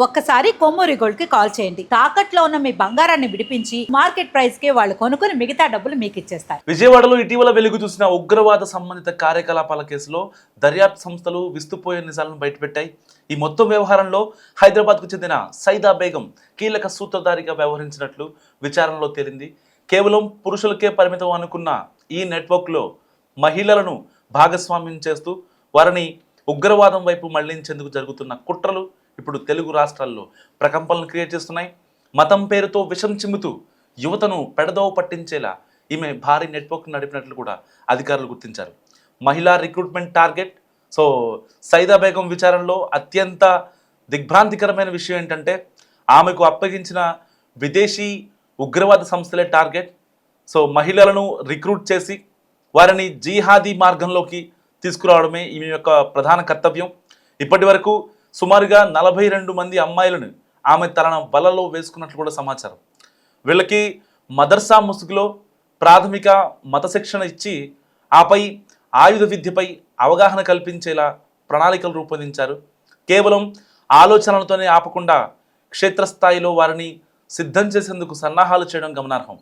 ఒక్కసారి కొమ్మూరి గోల్డ్ కి కాల్ చేయండి. తాకట్లో ఉన్న మీ బంగారాన్ని విడిపించి మార్కెట్ ప్రైస్ కి వాళ్ళు కొనుక్కుని మిగతా డబ్బులు మీకు ఇచ్చేస్తారు. విజయవాడలో ఇటీవల వెలుగు చూసిన ఉగ్రవాద సంబంధిత కార్యకలాపాల కేసులో దర్యాప్తు సంస్థలు విస్తుపోయే నిజాలను బయటపెట్టాయి. ఈ మొత్తం వ్యవహారంలో హైదరాబాద్కు చెందిన సైదా బేగం కీలక సూత్రధారిగా వ్యవహరించినట్లు విచారణలో తేలింది. కేవలం పురుషులకే పరిమితం అనుకున్న ఈ నెట్వర్క్లో మహిళలను భాగస్వామ్యం చేస్తూ వారిని ఉగ్రవాదం వైపు మళ్లించేందుకు జరుగుతున్న కుట్రలు ఇప్పుడు తెలుగు రాష్ట్రాల్లో ప్రకంపనలు క్రియేట్ చేస్తున్నాయి. మతం పేరుతో విషం చిమ్ముతూ యువతను పెడదోవ పట్టించేలా ఈమె భారీ నెట్వర్క్ నడిపినట్లు కూడా అధికారులు గుర్తించారు. మహిళా recruitment target. So Saida Begum విచారణలో అత్యంత దిగ్భ్రాంతికరమైన విషయం ఏంటంటే ఆమెకు అప్పగించిన విదేశీ ఉగ్రవాద సంస్థలే టార్గెట్. సో మహిళలను రిక్రూట్ చేసి వారిని జిహాదీ మార్గంలోకి తీసుకురావడమే ఈమె యొక్క ప్రధాన కర్తవ్యం. ఇప్పటి వరకు సుమారుగా 42 మంది అమ్మాయిలను ఆమె తన వలలో వేసుకున్నట్లు కూడా సమాచారం. వీళ్ళకి మదర్సా ముసుగులో ప్రాథమిక మత శిక్షణ ఇచ్చి ఆపై ఆయుధ విద్యపై అవగాహన కల్పించేలా ప్రణాళికలు రూపొందించారు. కేవలం ఆలోచనలతోనే ఆపకుండా క్షేత్రస్థాయిలో వారిని సిద్ధం చేసేందుకు సన్నాహాలు చేయడం గమనార్హం.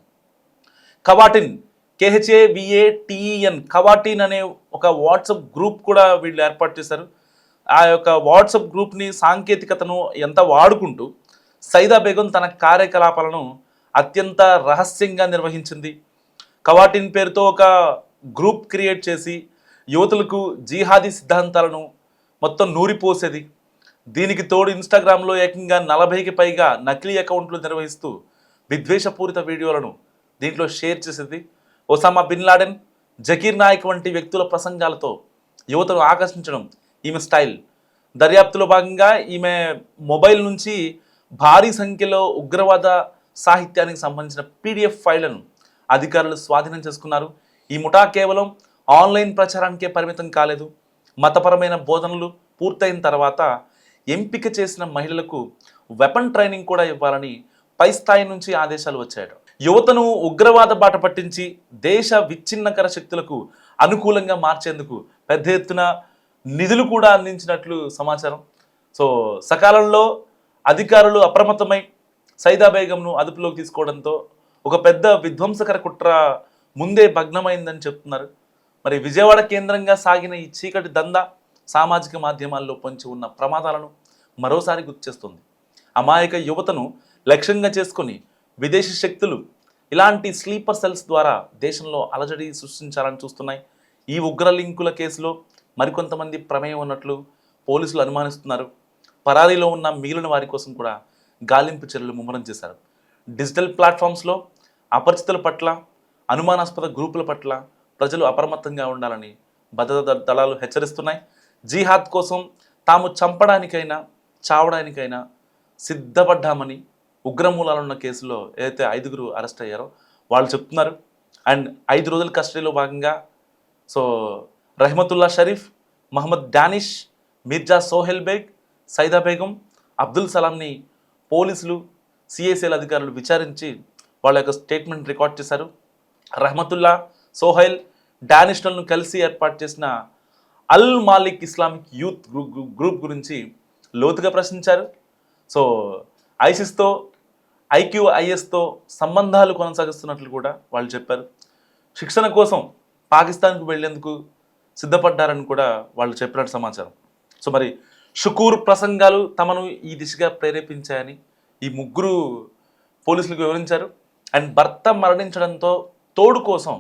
కవాటిన్ KHAVATEN కవాటిన్ అనే ఒక వాట్సాప్ గ్రూప్ కూడా వీళ్ళు ఏర్పాటు చేశారు. ఆ యొక్క వాట్సాప్ గ్రూప్ని సాంకేతికతను ఎంత వాడుకుంటూ సైదా బేగం తన కార్యకలాపాలను అత్యంత రహస్యంగా నిర్వహించింది. కవాటిన్ పేరుతో ఒక గ్రూప్ క్రియేట్ చేసి యువతులకు జిహాదీ సిద్ధాంతాలను మొత్తం నూరిపోసేది. దీనికి తోడు ఇన్స్టాగ్రామ్లో ఏకంగా 40కి పైగా నకిలీ అకౌంట్లు నిర్వహిస్తూ విద్వేషపూరిత వీడియోలను దీంట్లో షేర్ చేసేది. Osama bin Laden, Zakir Naik వంటి వ్యక్తుల ప్రసంగాలతో యువతను ఆకర్షించడం ఈమె స్టైల్. దర్యాప్తులో భాగంగా ఈమె మొబైల్ నుంచి భారీ సంఖ్యలో ఉగ్రవాద సాహిత్యానికి సంబంధించిన PDF ఫైళ్లను అధికారులు స్వాధీనం చేసుకున్నారు. ఈ ముఠా కేవలం ఆన్లైన్ ప్రచారానికే పరిమితం కాలేదు. మతపరమైన బోధనలు పూర్తయిన తర్వాత ఎంపిక చేసిన మహిళలకు వెపన్ ట్రైనింగ్ కూడా ఇవ్వాలని పై స్థాయి నుంచి ఆదేశాలు వచ్చాయి. యువతను ఉగ్రవాద బాట పట్టించి దేశ విచ్ఛిన్నకర శక్తులకు అనుకూలంగా మార్చేందుకు పెద్ద ఎత్తున నిధులు కూడా అందించినట్లు సమాచారం. సో సకాలంలో అధికారులు అప్రమత్తమై సైదా బేగంను అదుపులోకి తీసుకోవడంతో ఒక పెద్ద విధ్వంసకర కుట్ర ముందే భగ్నమైందని చెప్తున్నారు. మరి విజయవాడ కేంద్రంగా సాగిన ఈ చీకటి దందా సామాజిక మాధ్యమాల్లో పొంచి ఉన్న ప్రమాదాలను మరోసారి గుర్తుచేస్తుంది. అమాయక యువతను లక్ష్యంగా చేసుకొని విదేశీ శక్తులు ఇలాంటి స్లీపర్ సెల్స్ ద్వారా దేశంలో అలజడి సృష్టించాలని చూస్తున్నాయి. ఈ ఉగ్ర లింకుల కేసులో మరికొంతమంది ప్రమేయం ఉన్నట్లు పోలీసులు అనుమానిస్తున్నారు. పరారీలో ఉన్న మిగిలిన వారి కోసం కూడా గాలింపు చర్యలు ముమ్మరం చేశారు. డిజిటల్ ప్లాట్ఫామ్స్లో అపరిచితుల పట్ల, అనుమానాస్పద గ్రూపుల పట్ల ప్రజలు అప్రమత్తంగా ఉండాలని భద్రతా దళాలు హెచ్చరిస్తున్నాయి. జిహాద్ కోసం తాము చంపడానికైనా చావడానికైనా సిద్ధపడ్డామని ఉగ్రమూలాలున్న కేసులో ఏదైతే 5గురు అరెస్ట్ అయ్యారో వాళ్ళు చెప్తున్నారు. అండ్ 5 రోజుల కస్టడీలో భాగంగా సో రహమతుల్లా షరీఫ్, మహమ్మద్ డానిష్, మిర్జా సోహెల్ బేగ్, సైదా బేగం, అబ్దుల్ సలాంని పోలీసులు, CSL అధికారులు విచారించి వాళ్ళ యొక్క స్టేట్మెంట్ రికార్డ్ చేశారు. రహమతుల్లా, సోహెల్, డానిష్లను కలిసి ఏర్పాటు చేసిన అల్ మాలిక్ ఇస్లామిక్ యూత్ గ్రూప్ గురించి లోతుగా ప్రశ్నించారు. సో ఐసిస్తో, IQISతో సంబంధాలు కొనసాగిస్తున్నట్లు కూడా వాళ్ళు చెప్పారు. శిక్షణ కోసం పాకిస్తాన్కు వెళ్లేందుకు సిద్ధపడ్డారని కూడా వాళ్ళు చెప్పినట్టు సమాచారం. సో మరి షుకూర్ ప్రసంగాలు తమను ఈ దిశగా ప్రేరేపించాయని ఈ ముగ్గురు పోలీసులకు వివరించారు. అండ్ భర్త మరణించడంతో తోడు కోసం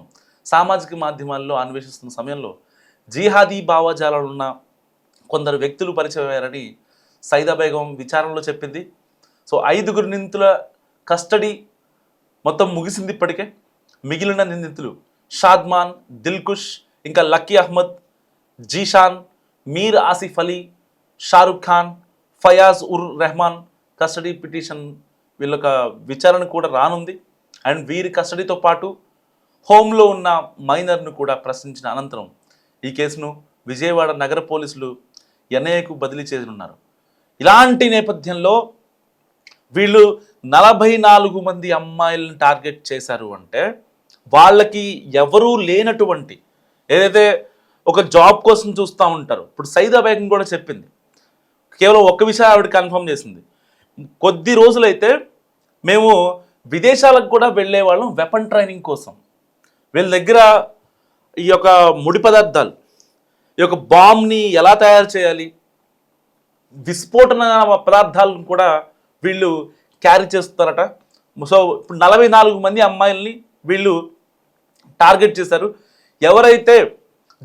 సామాజిక మాధ్యమాల్లో అన్వేషిస్తున్న సమయంలో జిహాదీ భావజాలాలున్న కొందరు వ్యక్తులు పరిచయం అయ్యారని సైదా బేగం విచారణలో చెప్పింది. సో 5గురు నిందితుల కస్టడీ మొత్తం ముగిసింది ఇప్పటికే. మిగిలిన నిందితులు షాద్మాన్, దిల్కుష్, ఇంకా లక్కీ అహ్మద్, జీషాన్, మీర్ ఆసిఫ్ అలీ, షారుఖ్ ఖాన్, ఫయాజ్ ఉర్ రెహమాన్ కస్టడీ పిటిషన్ వీళ్ళొక విచారణ కూడా రానుంది. అండ్ వీరి కస్టడీతో పాటు హోంలో ఉన్న మైనర్ను కూడా ప్రశ్నించిన అనంతరం ఈ కేసును విజయవాడ నగర పోలీసులు NIAకు బదిలీ చేయనున్నారు. ఇలాంటి నేపథ్యంలో వీళ్ళు 44 మంది అమ్మాయిలను టార్గెట్ చేశారు అంటే వాళ్ళకి ఎవరూ లేనటువంటి ఏదైతే ఒక జాబ్ కోసం చూస్తూ ఉంటారు. ఇప్పుడు సైదా బేగం కూడా చెప్పింది, కేవలం ఒక్క విషయం ఆవిడ కన్ఫర్మ్ చేసింది, కొద్ది రోజులైతే మేము విదేశాలకు కూడా వెళ్ళేవాళ్ళం వెపన్ ట్రైనింగ్ కోసం. వీళ్ళ దగ్గర ఈ యొక్క ముడి పదార్థాలు, ఈ యొక్క బాంబ్ని ఎలా తయారు చేయాలి, విస్ఫోటన పదార్థాలను కూడా వీళ్ళు క్యారీ చేస్తారట. సో ఇప్పుడు 44 మంది అమ్మాయిల్ని వీళ్ళు టార్గెట్ చేశారు. ఎవరైతే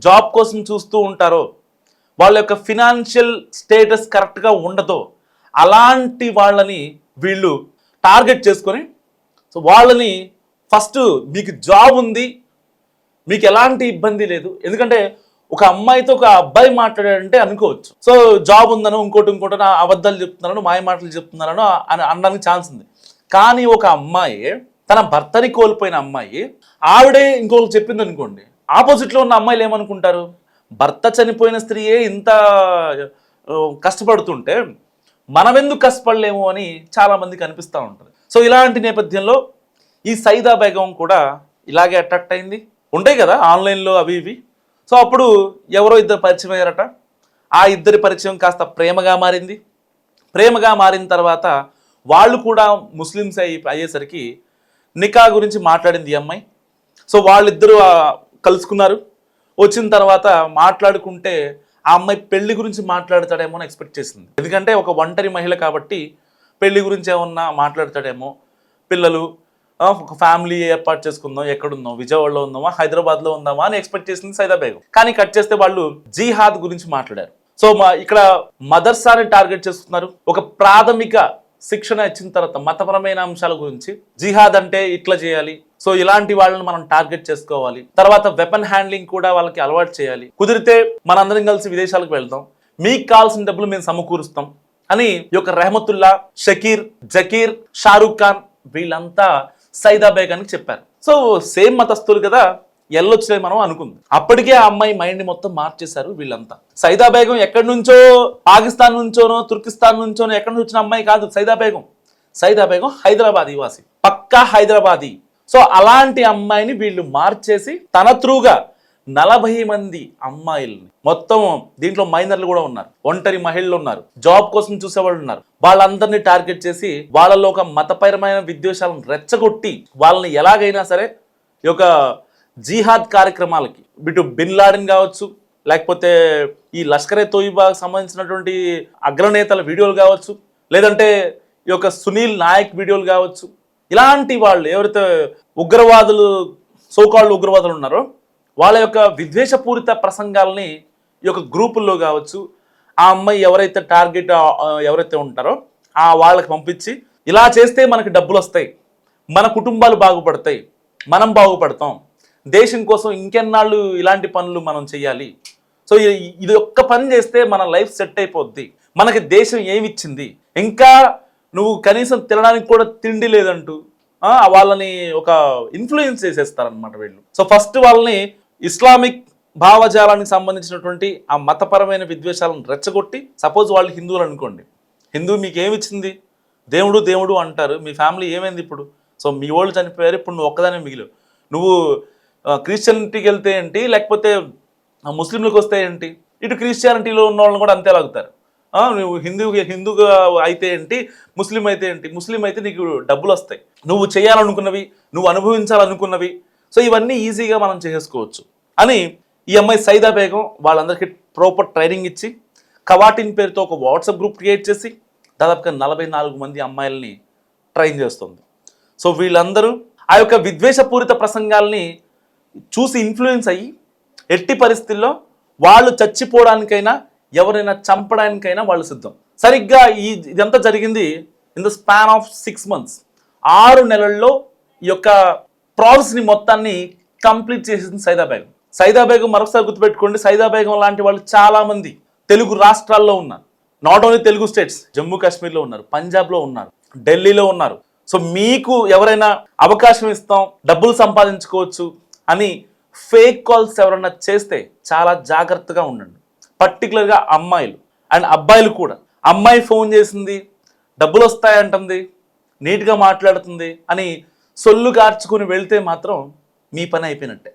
జాబ్ కోసం చూస్తూ ఉంటారో, వాళ్ళ యొక్క ఫినాన్షియల్ స్టేటస్ కరెక్ట్గా ఉండదో అలాంటి వాళ్ళని వీళ్ళు టార్గెట్ చేసుకొని, సో వాళ్ళని ఫస్ట్ మీకు జాబ్ ఉంది, మీకు ఎలాంటి ఇబ్బంది లేదు. ఎందుకంటే ఒక అమ్మాయితో ఒక అబ్బాయి మాట్లాడాడంటే అనుకోవచ్చు, సో జాబ్ ఉందనో ఇంకోటి అబద్ధాలు చెప్తున్నారనో మాయ మాటలు చెప్తున్నారనో అని అనడానికి ఛాన్స్ ఉంది. కానీ ఒక అమ్మాయి తన భర్తని కోల్పోయిన అమ్మాయి ఆవిడే ఇంకోటి చెప్పింది అనుకోండి, ఆపోజిట్లో ఉన్న అమ్మాయిలు ఏమనుకుంటారు, భర్త చనిపోయిన స్త్రీయే ఇంత కష్టపడుతుంటే మనం ఎందుకు కష్టపడలేము అని చాలామందికి అనిపిస్తూ ఉంటుంది. సో ఇలాంటి నేపథ్యంలో ఈ సైదా బేగం కూడా ఇలాగే అట్రాక్ట్ అయింది. ఉంటాయి కదా ఆన్లైన్లో అవి ఇవి. సో అప్పుడు ఎవరో ఇద్దరు పరిచయం అయ్యారట. ఆ ఇద్దరి పరిచయం కాస్త ప్రేమగా మారింది. ప్రేమగా మారిన తర్వాత వాళ్ళు కూడా ముస్లిమ్స్ అయ్యేసరికి నికా గురించి మాట్లాడింది ఈ అమ్మాయి. సో వాళ్ళిద్దరూ కలుసుకున్నారు. వచ్చిన తర్వాత మాట్లాడుకుంటే ఆ అమ్మాయి పెళ్లి గురించి మాట్లాడతాడేమో అని ఎక్స్పెక్ట్ చేసింది. ఎందుకంటే ఒక ఒంటరి మహిళ కాబట్టి పెళ్లి గురించి ఏమన్నా మాట్లాడతాడేమో, పిల్లలు, ఒక ఫ్యామిలీ ఏర్పాటు చేసుకుందాం, ఎక్కడుందాం, విజయవాడలో ఉందామా హైదరాబాద్లో ఉందామా అని ఎక్స్పెక్ట్ చేసింది సైదా బేగం. కానీ కట్ చేస్తే వాళ్ళు జిహాద్ గురించి మాట్లాడారు. సో ఇక్కడ మదర్సాని టార్గెట్ చేస్తున్నారు. ఒక ప్రాథమిక శిక్షణ ఇచ్చిన తర్వాత మతపరమైన అంశాల గురించి, జిహాద్ అంటే ఇట్లా చేయాలి, సో ఇలాంటి వాళ్ళని మనం టార్గెట్ చేసుకోవాలి. తర్వాత వెపన్ హ్యాండ్లింగ్ కూడా వాళ్ళకి అలవాటు చేయాలి. కుదిరితే మనందరం కలిసి విదేశాలకు వెళ్దాం, మీకు కావాల్సిన డబ్బులు మేము సమకూరుస్తాం అని ఈ యొక్క రెహమతుల్లా, షకీర్, జకీర్, షారూక్ ఖాన్ వీళ్ళంతా సైదా బేగానికి చెప్పారు. సో సేమ్ మతస్థులు కదా, ఎల్లొచ్చులే మనం అనుకుంది. అప్పటికే ఆ అమ్మాయి మైండ్ మొత్తం మార్చేశారు వీళ్ళంతా. సైదా బేగం ఎక్కడి నుంచో, పాకిస్తాన్ నుంచోనో తుర్కిస్తాన్ నుంచోనో ఎక్కడి నుంచి వచ్చిన అమ్మాయి కాదు సైదా బేగం. సైదా బేగం హైదరాబాదీ వాసి, పక్కా హైదరాబాదీ. సో అలాంటి అమ్మాయిని వీళ్ళు మార్చేసి తన త్రూగా 40 మంది అమ్మాయిల్ని, మొత్తం దీంట్లో మైనర్లు కూడా ఉన్నారు, ఒంటరి మహిళలు ఉన్నారు, జాబ్ కోసం చూసేవాళ్ళు ఉన్నారు, వాళ్ళందరినీ టార్గెట్ చేసి వాళ్ళలో ఒక మతపరమైన విద్వేషాలను రెచ్చగొట్టి వాళ్ళని ఎలాగైనా సరే ఈ యొక్క జిహాద్ కార్యక్రమాలకి, ఇటు బిన్ లాడెన్ కావచ్చు, లేకపోతే ఈ లష్కరే తోయిబాకి సంబంధించినటువంటి అగ్రనేతల వీడియోలు కావచ్చు, లేదంటే ఈ యొక్క సునీల్ నాయక్ వీడియోలు కావచ్చు, ఇలాంటి వాళ్ళు ఎవరైతే ఉగ్రవాదులు, సోకాళ్ళు ఉగ్రవాదులు ఉన్నారో వాళ్ళ యొక్క విద్వేషపూరిత ప్రసంగాల్ని ఈ యొక్క గ్రూపుల్లో కావచ్చు, ఆ అమ్మాయి ఎవరైతే టార్గెట్ ఎవరైతే ఉంటారో వాళ్ళకి పంపించి, ఇలా చేస్తే మనకి డబ్బులు వస్తాయి, మన కుటుంబాలు బాగుపడతాయి, మనం బాగుపడతాం, దేశం కోసం ఇంకెన్నాళ్ళు ఇలాంటి పనులు మనం చేయాలి, సో ఇది ఒక్క పని చేస్తే మన లైఫ్ సెట్ అయిపోద్ది, మనకి దేశం ఏమిచ్చింది, ఇంకా నువ్వు కనీసం తినడానికి కూడా తిండి లేదంటూ వాళ్ళని ఒక ఇన్ఫ్లుయెన్స్ చేసేస్తారనమాట వీళ్ళు. సో ఫస్ట్ వాళ్ళని ఇస్లామిక్ భావజాలానికి సంబంధించినటువంటి ఆ మతపరమైన విద్వేషాలను రెచ్చగొట్టి, సపోజ్ వాళ్ళు హిందువులు అనుకోండి, హిందూ మీకు ఏమిచ్చింది, దేవుడు దేవుడు అంటారు, మీ ఫ్యామిలీ ఏమైంది ఇప్పుడు, సో మీ వాళ్ళు చనిపోయారు, ఇప్పుడు నువ్వు ఒక్కదానే మిగిలివు, నువ్వు క్రిస్టియానిటీకి వెళ్తే ఏంటి, లేకపోతే ముస్లింలకు వస్తే ఏంటి, ఇటు క్రిస్టియానిటీలో ఉన్న వాళ్ళని కూడా అంతే లాగుతారు, నువ్వు హిందూగా అయితే ఏంటి, ముస్లిం అయితే ఏంటి, ముస్లిం అయితే నీకు డబ్బులు వస్తాయి, నువ్వు చేయాలనుకున్నవి, నువ్వు అనుభవించాలనుకున్నవి, సో ఇవన్నీ ఈజీగా మనం చేసుకోవచ్చు అని ఈ అమ్మాయి సైదా బేగం వాళ్ళందరికీ ప్రాపర్ ట్రైనింగ్ ఇచ్చి, కవాటిన్ పేరుతో ఒక వాట్సాప్ గ్రూప్ క్రియేట్ చేసి దాదాపుగా 44 మంది అమ్మాయిల్ని ట్రైన్ చేస్తుంది. సో వీళ్ళందరూ ఆ యొక్క విద్వేషపూరిత ప్రసంగాల్ని చూసి ఇన్ఫ్లుయెన్స్ అయ్యి, ఎట్టి పరిస్థితుల్లో వాళ్ళు చచ్చిపోవడానికైనా ఎవరైనా చంపడానికైనా వాళ్ళు సిద్ధం. సరిగ్గా ఇదంతా జరిగింది in the span of 6 months, 6 నెలల్లో ఈ యొక్క ప్రాసెస్ని మొత్తాన్ని కంప్లీట్ చేసింది సైదా బేగం. సైదా బేగం మరొకసారి గుర్తుపెట్టుకోండి, సైదా బేగం లాంటి వాళ్ళు చాలామంది తెలుగు రాష్ట్రాల్లో ఉన్నారు. Not only Telugu states, Jammu కాశ్మీర్లో ఉన్నారు, పంజాబ్లో ఉన్నారు, ఢిల్లీలో ఉన్నారు. సో మీకు ఎవరైనా అవకాశం ఇస్తాం, డబ్బులు సంపాదించుకోవచ్చు అని ఫేక్ కాల్స్ ఎవరైనా చేస్తే చాలా జాగ్రత్తగా ఉండండి. పర్టికులర్గా అమ్మాయిలు అండ్ అబ్బాయిలు కూడా. అమ్మాయి ఫోన్ చేసింది, డబ్బులు వస్తాయంటుంది, నీట్గా మాట్లాడుతుంది అని సొల్లు కార్చుకుని వెళ్తే మాత్రం మీ పని అయిపోయినట్టే.